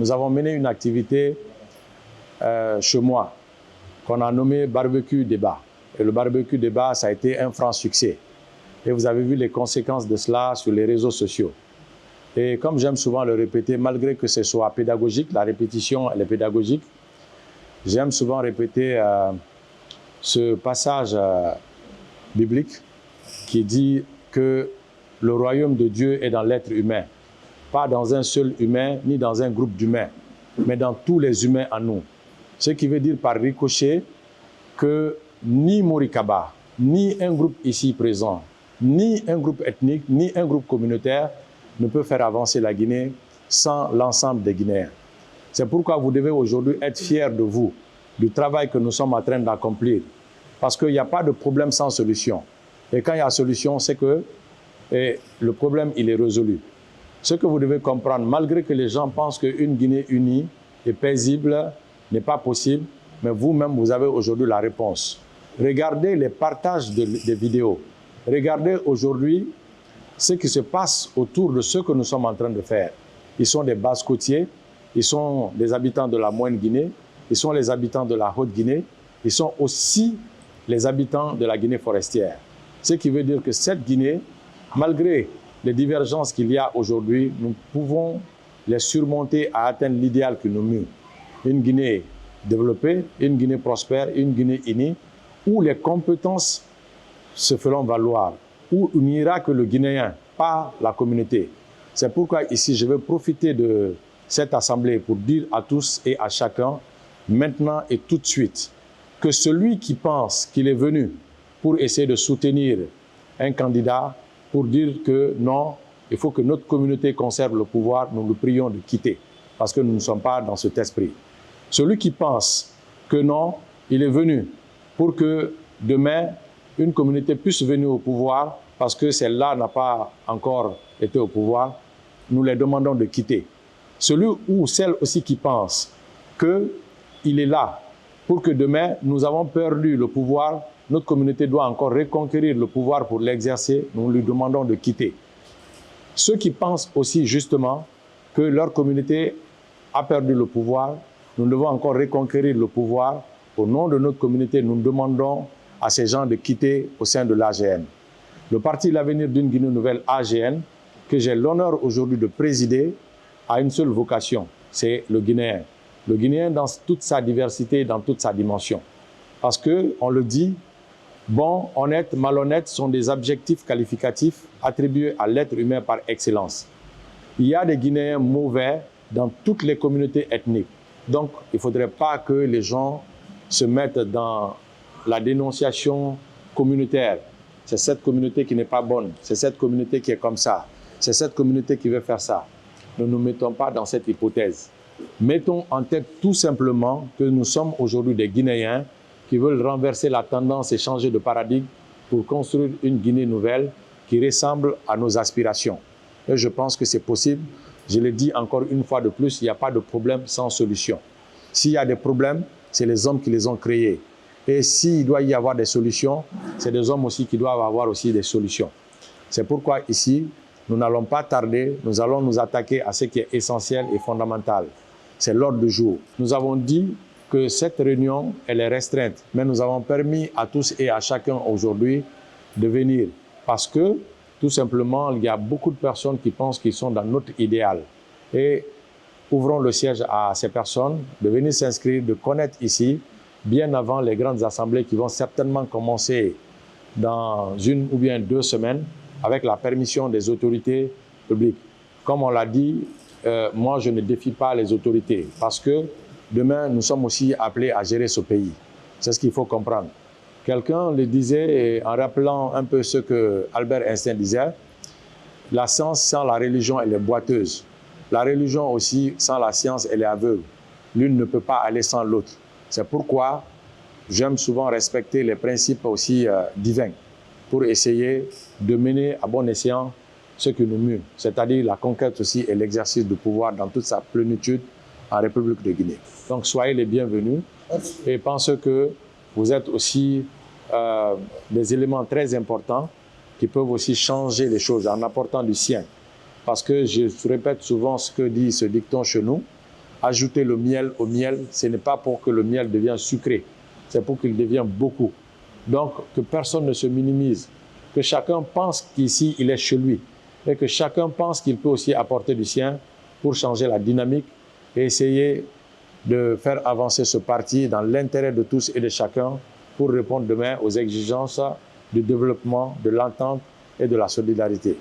nous avons mené une activité chez moi qu'on a nommée Barbecue Débat. Et le Barbecue Débat, ça a été un franc succès. Et vous avez vu les conséquences de cela sur les réseaux sociaux. Et comme j'aime souvent le répéter, malgré que ce soit pédagogique, la répétition elle est pédagogique, j'aime souvent répéter ce passage biblique qui dit que le royaume de Dieu est dans l'être humain. Pas dans un seul humain, ni dans un groupe d'humains, mais dans tous les humains en nous. Ce qui veut dire par ricochet que ni Morikaba, ni un groupe ici présent, ni un groupe ethnique, ni un groupe communautaire ne peut faire avancer la Guinée sans l'ensemble des Guinéens. C'est pourquoi vous devez aujourd'hui être fiers de vous, du travail que nous sommes en train d'accomplir. Parce qu'il n'y a pas de problème sans solution. Et quand il y a solution, c'est que le problème, il est résolu. Ce que vous devez comprendre, malgré que les gens pensent qu'une Guinée unie et paisible n'est pas possible, mais vous-même, vous avez aujourd'hui la réponse. Regardez les partages des vidéos. Regardez aujourd'hui ce qui se passe autour de ce que nous sommes en train de faire. Ils sont des basse-côtiers, ils sont des habitants de la Moyenne Guinée, ils sont les habitants de la Haute Guinée, ils sont aussi les habitants de la Guinée forestière. Ce qui veut dire que cette Guinée, malgré les divergences qu'il y a aujourd'hui, nous pouvons les surmonter à atteindre l'idéal que nous mût. Une Guinée développée, une Guinée prospère, une Guinée unie, où les compétences se feront valoir, où il n'y aura que le Guinéen, pas la communauté. C'est pourquoi ici, je vais profiter de cette assemblée pour dire à tous et à chacun, maintenant et tout de suite, que celui qui pense qu'il est venu pour essayer de soutenir un candidat, pour dire que non, il faut que notre communauté conserve le pouvoir, nous le prions de quitter, parce que nous ne sommes pas dans cet esprit. Celui qui pense que non, il est venu pour que demain, une communauté puisse venir au pouvoir, parce que celle-là n'a pas encore été au pouvoir, nous les demandons de quitter. Celui ou celle aussi qui pense qu'il est là pour que demain, nous avons perdu le pouvoir, notre communauté doit encore reconquérir le pouvoir pour l'exercer, nous lui demandons de quitter. Ceux qui pensent aussi justement que leur communauté a perdu le pouvoir, nous devons encore reconquérir le pouvoir. Au nom de notre communauté, nous demandons à ces gens de quitter au sein de l'AGN. Le parti L'Avenir d'une Guinée Nouvelle AGN, que j'ai l'honneur aujourd'hui de présider, a une seule vocation, c'est le Guinéen. Le Guinéen dans toute sa diversité, dans toute sa dimension. Parce qu'on le dit, bon, honnête, malhonnête sont des adjectifs qualificatifs attribués à l'être humain par excellence. Il y a des Guinéens mauvais dans toutes les communautés ethniques. Donc, il ne faudrait pas que les gens se mettent dans la dénonciation communautaire. C'est cette communauté qui n'est pas bonne, c'est cette communauté qui est comme ça, c'est cette communauté qui veut faire ça. Ne nous mettons pas dans cette hypothèse. Mettons en tête tout simplement que nous sommes aujourd'hui des Guinéens qui veulent renverser la tendance et changer de paradigme pour construire une Guinée nouvelle qui ressemble à nos aspirations. Et je pense que c'est possible. Je le dis encore une fois de plus, il n'y a pas de problème sans solution. S'il y a des problèmes, c'est les hommes qui les ont créés. Et s'il doit y avoir des solutions, c'est des hommes aussi qui doivent avoir aussi des solutions. C'est pourquoi ici, nous n'allons pas tarder, nous allons nous attaquer à ce qui est essentiel et fondamental. C'est l'ordre du jour. Nous avons dit que cette réunion, elle est restreinte, mais nous avons permis à tous et à chacun aujourd'hui de venir parce que, tout simplement, il y a beaucoup de personnes qui pensent qu'ils sont dans notre idéal. Et ouvrons le siège à ces personnes de venir s'inscrire, de connaître ici, bien avant les grandes assemblées qui vont certainement commencer dans 1 ou bien 2 semaines avec la permission des autorités publiques. Comme on l'a dit, moi je ne défie pas les autorités parce que demain nous sommes aussi appelés à gérer ce pays. C'est ce qu'il faut comprendre. Quelqu'un le disait en rappelant un peu ce que Albert Einstein disait, la science sans la religion elle est boiteuse. La religion aussi sans la science elle est aveugle. L'une ne peut pas aller sans l'autre. C'est pourquoi j'aime souvent respecter les principes aussi divins pour essayer de mener à bon escient ce qui nous mue, c'est-à-dire la conquête aussi et l'exercice du pouvoir dans toute sa plénitude en République de Guinée. Donc soyez les bienvenus et pensez que vous êtes aussi des éléments très importants qui peuvent aussi changer les choses en apportant du sien. Parce que je répète souvent ce que dit ce dicton chez nous, ajouter le miel au miel, ce n'est pas pour que le miel devienne sucré, c'est pour qu'il devienne beaucoup. Donc, que personne ne se minimise, que chacun pense qu'ici, il est chez lui, et que chacun pense qu'il peut aussi apporter du sien pour changer la dynamique et essayer de faire avancer ce parti dans l'intérêt de tous et de chacun pour répondre demain aux exigences du développement, de l'entente et de la solidarité.